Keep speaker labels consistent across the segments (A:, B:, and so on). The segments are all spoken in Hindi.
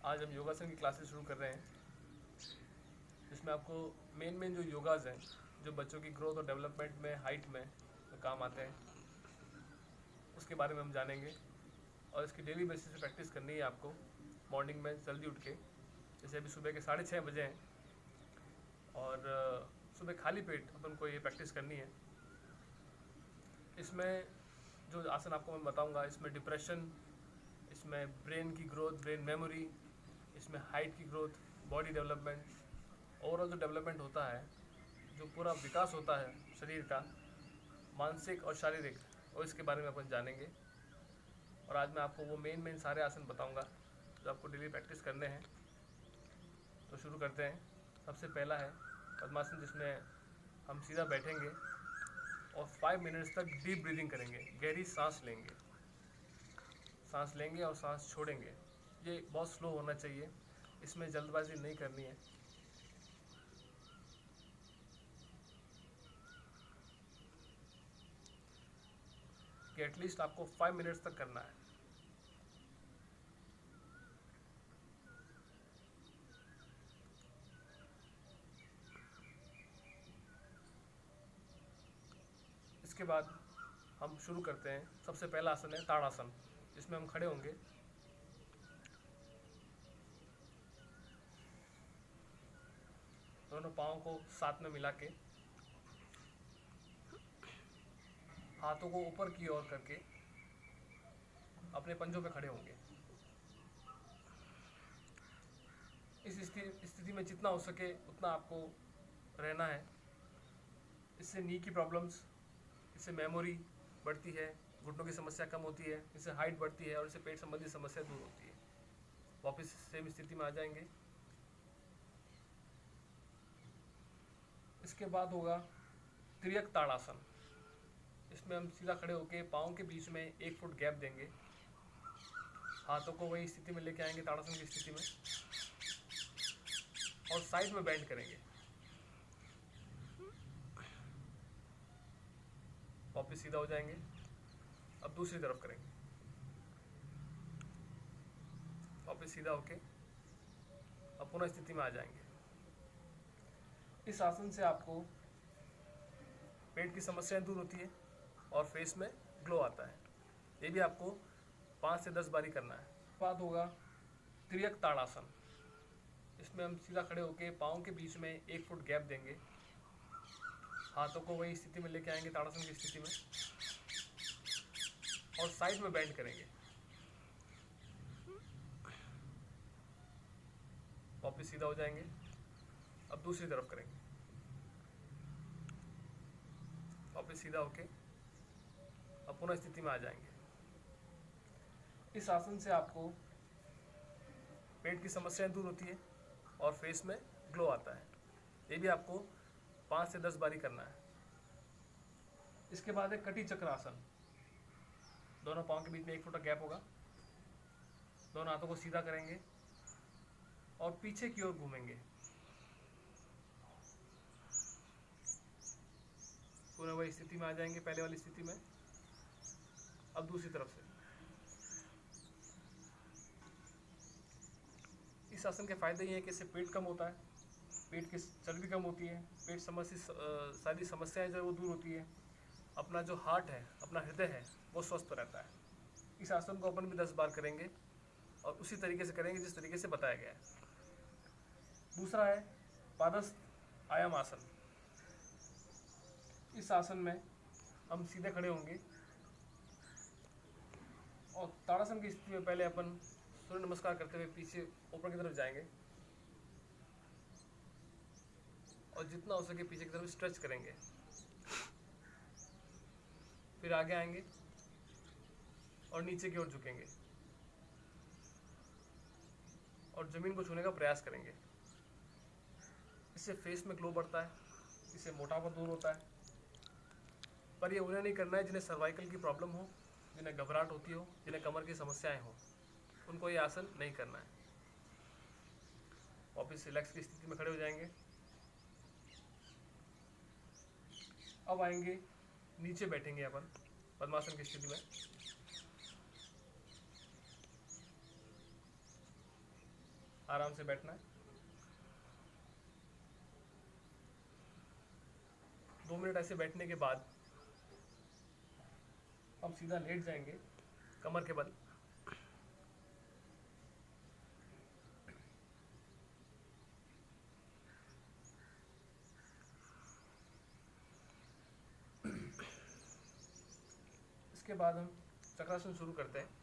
A: आज हम योगासन की क्लासेस शुरू कर रहे हैं, जिसमें आपको मेन जो योगाज हैं जो बच्चों की ग्रोथ और डेवलपमेंट में, हाइट में काम आते हैं, उसके बारे में हम जानेंगे। और इसकी डेली बेसिस पे प्रैक्टिस करनी है आपको। मॉर्निंग में जल्दी उठ के, जैसे अभी सुबह के 6:30 बजे हैं, और सुबह खाली पेट अपन को ये प्रैक्टिस करनी है। इसमें जो आसन आपको मैं बताऊंगा, इसमें डिप्रेशन, इसमें ब्रेन की ग्रोथ, ब्रेन मेमोरी, इसमें हाइट की ग्रोथ, बॉडी डेवलपमेंट, ओवरऑल जो डेवलपमेंट होता है, जो पूरा विकास होता है शरीर का, मानसिक और शारीरिक, और इसके बारे में अपन जानेंगे। और आज मैं आपको वो मेन सारे आसन बताऊंगा जो आपको डेली प्रैक्टिस करने हैं। तो शुरू करते हैं। सबसे पहला है पद्मासन, जिसमें हम सीधा बैठेंगे और 5 मिनट्स तक डीप ब्रीदिंग करेंगे। गहरी सांस लेंगे और सांस छोड़ेंगे। ये बहुत स्लो होना चाहिए, इसमें जल्दबाजी नहीं करनी है। कि एटलीस्ट आपको 5 मिनट्स तक करना है। इसके बाद हम शुरू करते हैं। सबसे पहला आसन है ताड़ासन, जिसमें हम खड़े होंगे, दोनों पाँव को साथ में मिला के, हाथों को ऊपर की ओर करके अपने पंजों पे खड़े होंगे। इस स्थिति में जितना हो सके उतना आपको रहना है। इससे नी की प्रॉब्लम्स, इससे मेमोरी बढ़ती है, घुटनों की समस्या कम होती है, इससे हाइट बढ़ती है और इससे पेट संबंधी समस्या दूर होती है। वापस सेम स्थिति में आ जाएंगे। इसके बाद होगा त्रियक ताड़ासन। इसमें हम सीधा खड़े होकर पाँव के बीच में 1 फुट गैप देंगे, हाथों को वही स्थिति में लेके आएंगे, ताड़ासन की स्थिति में, और साइड में बेंड करेंगे। वापस सीधा हो जाएंगे। अब दूसरी तरफ करेंगे, वापस सीधा होके अब पुनः स्थिति में आ जाएंगे। इस आसन से आपको पेट की समस्याएं दूर होती है और फेस में ग्लो आता है। ये भी आपको 5 से 10 बारी करना है। बाद होगा त्रियक ताड़ासन। इसमें हम सीधा खड़े होके पाँव के बीच में 1 फुट गैप देंगे, हाथों को वही स्थिति में लेके आएंगे, ताड़ासन की स्थिति में, और साइड में बेंड करेंगे। वापस सीधा हो जाएंगे। अब दूसरी तरफ करेंगे, वापस सीधा होके अब पुनः स्थिति में आ जाएंगे। इस आसन से आपको पेट की समस्याएं दूर होती है और फेस में ग्लो आता है। ये भी आपको 5 से 10 बारी करना है। इसके बाद है कटी चक्र आसन। दोनों पाँव के बीच में 1 फुट का गैप होगा, दोनों हाथों को सीधा करेंगे और पीछे की ओर घूमेंगे। पुनः वही स्थिति में आ जाएंगे, पहले वाली स्थिति में। अब दूसरी तरफ से। इस आसन के फायदे ये हैं कि इससे पेट कम होता है, पेट की चर्बी कम होती है, पेट संबंधी सारी समस्याएं जो है वो दूर होती है। अपना जो हार्ट है, अपना हृदय है, वो स्वस्थ रहता है। इस आसन को अपन भी 10 बार करेंगे और उसी तरीके से करेंगे जिस तरीके से बताया गया है। दूसरा है पादस्थ आयाम आसन। इस आसन में हम सीधे खड़े होंगे और ताड़ासन की स्थिति में पहले अपन सूर्य नमस्कार करते हुए पीछे ऊपर की तरफ जाएंगे और जितना हो सके पीछे की तरफ स्ट्रेच करेंगे। फिर आगे आएंगे और नीचे की ओर झुकेंगे और ज़मीन को छूने का प्रयास करेंगे। इससे फेस में ग्लो बढ़ता है, इससे मोटापा दूर होता है। पर ये उन्हें नहीं करना है जिन्हें सर्वाइकल की प्रॉब्लम हो, जिन्हें घबराहट होती हो, जिन्हें कमर की समस्याएं हो, उनको ये आसन नहीं करना है। वापस रिलैक्स की स्थिति में खड़े हो जाएंगे। अब आएंगे नीचे, बैठेंगे अपन पद्मासन की स्थिति में। आराम से बैठना है। 2 मिनट ऐसे बैठने के बाद हम सीधा लेट जाएंगे कमर के बल। इसके बाद हम चक्रासन शुरू करते हैं।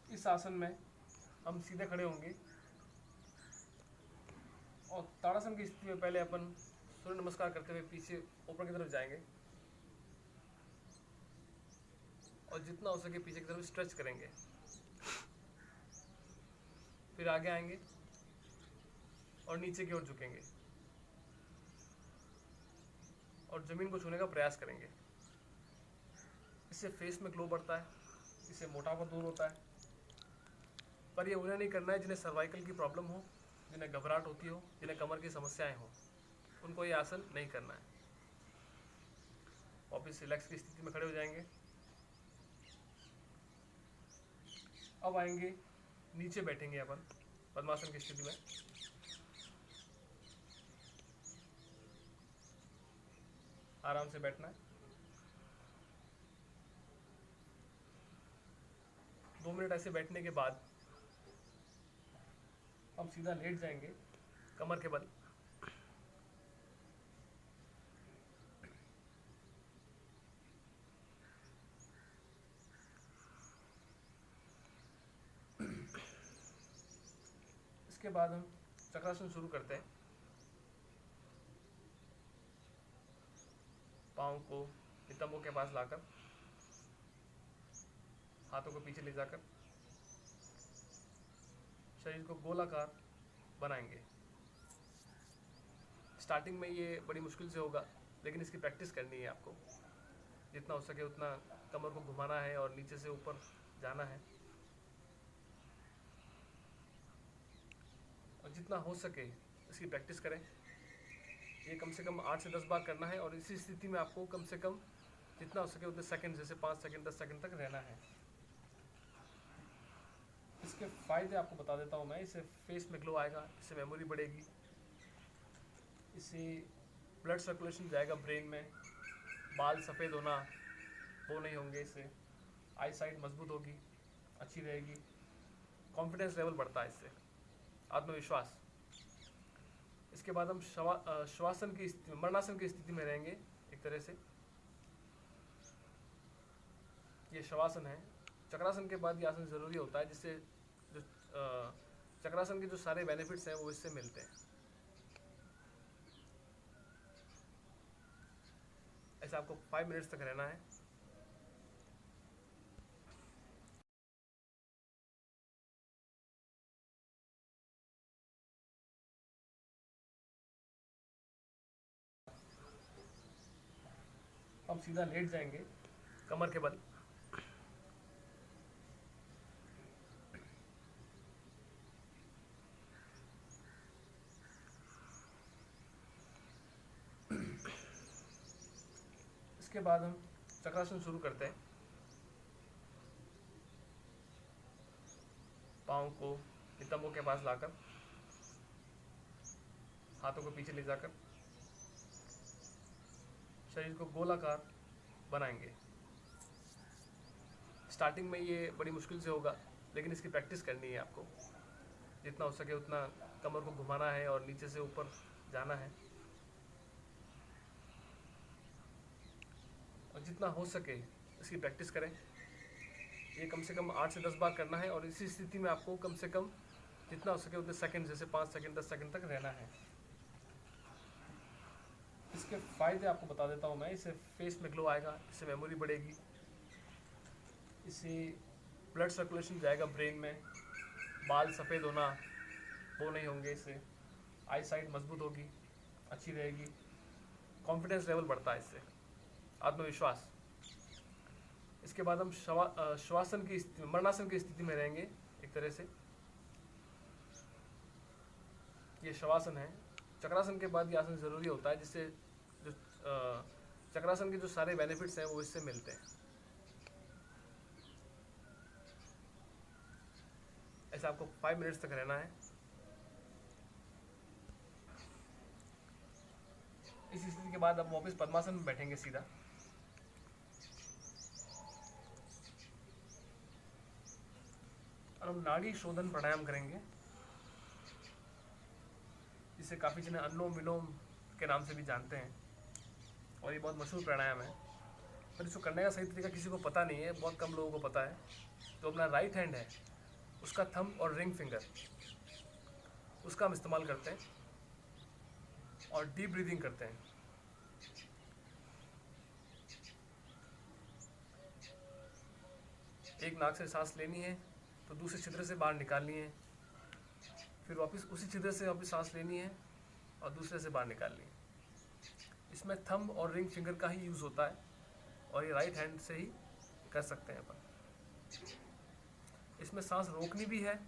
A: इस आसन में हम सीधे खड़े होंगे और ताड़ासन की स्थिति में पहले अपन सूर्य नमस्कार करते हुए पीछे ऊपर की तरफ जाएंगे और जितना हो सके पीछे की तरफ स्ट्रेच करेंगे। फिर आगे आएंगे और नीचे की ओर झुकेंगे और ज़मीन को छूने का प्रयास करेंगे। इससे फेस में ग्लो बढ़ता है, इससे मोटापा दूर होता है। पर ये उन्हें नहीं करना है जिन्हें सर्वाइकल की प्रॉब्लम हो, जिन्हें घबराहट होती हो, जिन्हें कमर की समस्याएं हो, उनको ये आसन नहीं करना है। वापिस रिलैक्स की स्थिति में खड़े हो जाएंगे। अब आएंगे नीचे बैठेंगे अपन पद्मासन की स्थिति में। आराम से बैठना है। 2 मिनट ऐसे बैठने के बाद हम सीधा लेट जाएंगे कमर के बल। इसके बाद हम चक्रासन शुरू करते हैं। पाँव को नितंबों के पास लाकर, हाथों को पीछे ले जाकर शरीर को गोलाकार बनाएंगे। स्टार्टिंग में ये बड़ी मुश्किल से होगा, लेकिन इसकी प्रैक्टिस करनी है आपको। जितना हो सके उतना कमर को घुमाना है और नीचे से ऊपर जाना है, और जितना हो सके इसकी प्रैक्टिस करें। ये कम से कम 8 से 10 बार करना है और इसी स्थिति में आपको कम से कम जितना हो सके उतने सेकंड, जैसे 5 सेकंड 10 सेकंड तक रहना है। इसके फ़ायदे आपको बता देता हूँ मैं। इससे फेस में ग्लो आएगा, इससे मेमोरी बढ़ेगी, इससे ब्लड सर्कुलेशन जाएगा ब्रेन में, बाल सफ़ेद होना वो नहीं होंगे, इससे आई साइट मजबूत होगी, अच्छी रहेगी, कॉन्फिडेंस लेवल बढ़ता है इससे, आत्मविश्वास। इसके बाद हम श्वासन की स्थिति में, मरणासन की स्थिति में रहेंगे एक तरह से। ये शवासन है। चक्रासन के बाद ये आसन ज़रूरी होता है, जिससे जो चक्रासन के जो सारे बेनिफिट्स हैं वो इससे मिलते हैं। ऐसे आपको 5 मिनट्स तक रहना है। हम सीधा लेट जाएंगे कमर के बल। इसके बाद हम चक्रासन शुरू करते हैं। पाँव को नितंबों के पास लाकर, हाथों को पीछे ले जाकर शरीर को गोलाकार बनाएंगे। स्टार्टिंग में ये बड़ी मुश्किल से होगा, लेकिन इसकी प्रैक्टिस करनी है आपको। जितना हो सके उतना कमर को घुमाना है और नीचे से ऊपर जाना है, और जितना हो सके इसकी प्रैक्टिस करें। ये कम से कम 8 से 10 बार करना है और इसी स्थिति में आपको कम से कम जितना हो सके उतने सेकंड, जैसे 5 सेकंड 10 सेकंड तक रहना है। इसके फ़ायदे आपको बता देता हूँ मैं। इससे फेस में ग्लो आएगा, इससे मेमोरी बढ़ेगी, इससे ब्लड सर्कुलेशन जाएगा ब्रेन में, बाल सफ़ेद होना वो नहीं होंगे, इससे आई साइट मजबूत होगी, अच्छी रहेगी, कॉन्फिडेंस लेवल बढ़ता है इससे, आत्मविश्वास। इसके बाद हम श्वासन की स्थिति में, मरणासन की स्थिति में रहेंगे एक तरह से। ये शवासन है। चक्रासन के बाद ये आसन ज़रूरी होता है, जिससे जो चक्रासन के जो सारे बेनिफिट्स हैं वो इससे मिलते हैं। ऐसे आपको 5 मिनट्स तक रहना है। इस स्थिति के बाद आप वापस पद्मासन में बैठेंगे सीधा। और हम नाड़ी शोधन प्राणायाम करेंगे, जिसे काफ़ी जने अनुलोम विलोम के नाम से भी जानते हैं, और ये बहुत मशहूर प्राणायाम है। पर इसको करने का सही तरीका किसी को पता नहीं है, बहुत कम लोगों को पता है। तो अपना राइट हैंड है, उसका थंब और रिंग फिंगर, उसका हम इस्तेमाल करते हैं और डीप ब्रीदिंग करते हैं। एक नाक से सांस लेनी है तो दूसरे छिद्र से बाहर निकालनी है, फिर वापस उसी छिद्र से वापस सांस लेनी है और दूसरे से बाहर निकालनी है। इसमें थंब और रिंग फिंगर का ही यूज़ होता है, और ये राइट हैंड से ही कर सकते हैं अपन। इसमें सांस रोकनी भी है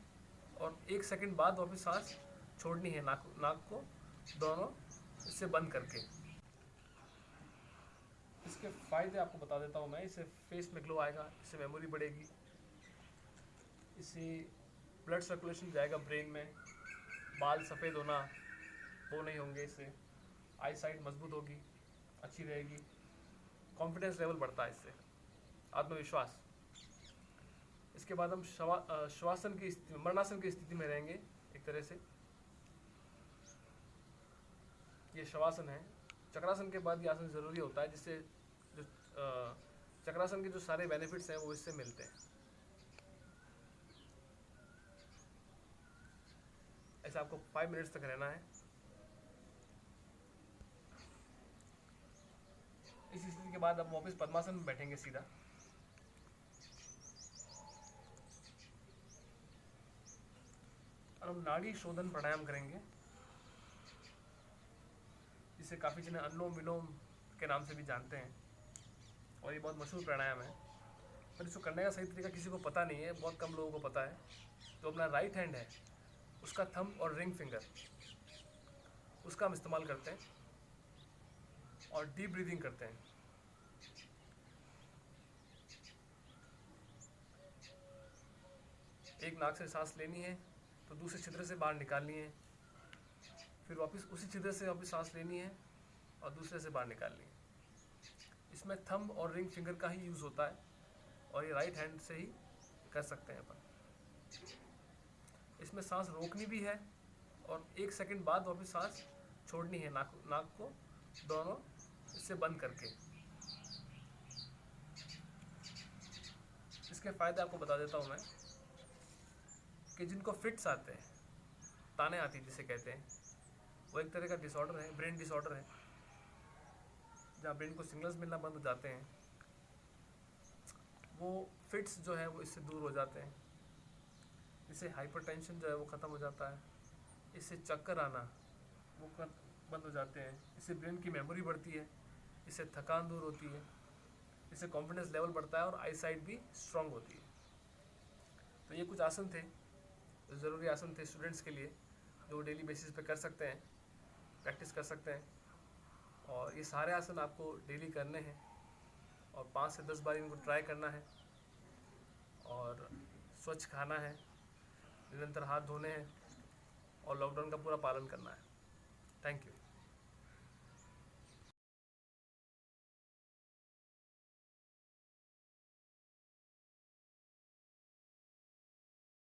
A: और 1 सेकंड बाद वापस सांस छोड़नी है, नाक को दोनों इससे बंद करके। इसके फ़ायदे आपको बता देता हूँ मैं। इससे फेस में ग्लो आएगा, इससे मेमोरी बढ़ेगी, इससे ब्लड सर्कुलेशन जाएगा ब्रेन में, बाल सफ़ेद होना वो नहीं होंगे, इससे आई साइट मजबूत होगी, अच्छी रहेगी, कॉन्फिडेंस लेवल बढ़ता है इससे, आत्मविश्वास। इसके बाद हम श्वासन की स्थिति, मरणासन की स्थिति में रहेंगे एक तरह से। ये शवासन है। चक्रासन के बाद ये आसन ज़रूरी होता है, जिससे जो चक्रासन के जो सारे बेनिफिट्स हैं वो इससे मिलते हैं। ऐसे आपको 5 मिनट्स तक रहना है। इस स्थिति के बाद आप वापस पद्मासन में बैठेंगे सीधा। और हम नाड़ी शोधन प्राणायाम करेंगे, जिसे काफ़ी जने अनुलोम विलोम के नाम से भी जानते हैं, और ये बहुत मशहूर प्राणायाम है। पर इसको करने का सही तरीका किसी को पता नहीं है, बहुत कम लोगों को पता है। तो अपना राइट हैंड है, उसका थंब और रिंग फिंगर, उसका हम इस्तेमाल करते हैं और डीप ब्रीदिंग करते हैं। एक नाक से सांस लेनी है तो दूसरे छिद्र से बाहर निकालनी है, फिर वापस उसी छिद्र से वापस सांस लेनी है और दूसरे से बाहर निकालनी है। इसमें थंब और रिंग फिंगर का ही यूज़ होता है, और ये राइट हैंड से ही कर सकते हैं अपन। इसमें सांस रोकनी भी है और 1 सेकंड बाद वापस सांस छोड़नी है, नाक को दोनों इससे बंद करके। इसके फ़ायदे आपको बता देता हूँ मैं, कि जिनको फिट्स आते हैं, ताने आती जिसे कहते हैं, वो एक तरह का डिसऑर्डर है, ब्रेन डिसऑर्डर है, जहाँ ब्रेन को सिग्नल्स मिलना बंद हो जाते हैं, वो फिट्स जो है वो इससे दूर हो जाते हैं। इससे हाइपरटेंशन जो है वो ख़त्म हो जाता है, इससे चक्कर आना वो बंद हो जाते हैं, इससे ब्रेन की मेमोरी बढ़ती है, इससे थकान दूर होती है, इससे कॉन्फिडेंस लेवल बढ़ता है और आई साइट भी स्ट्रांग होती है। तो ये कुछ आसन थे, ज़रूरी आसन थे स्टूडेंट्स के लिए, जो डेली बेसिस पे कर सकते हैं, प्रैक्टिस कर सकते हैं। और ये सारे आसन आपको डेली करने हैं और 5 से 10 बार इनको ट्राई करना है। और स्वच्छ खाना है, निरंतर हाथ धोने हैं और लॉकडाउन का पूरा पालन करना है। Thank you.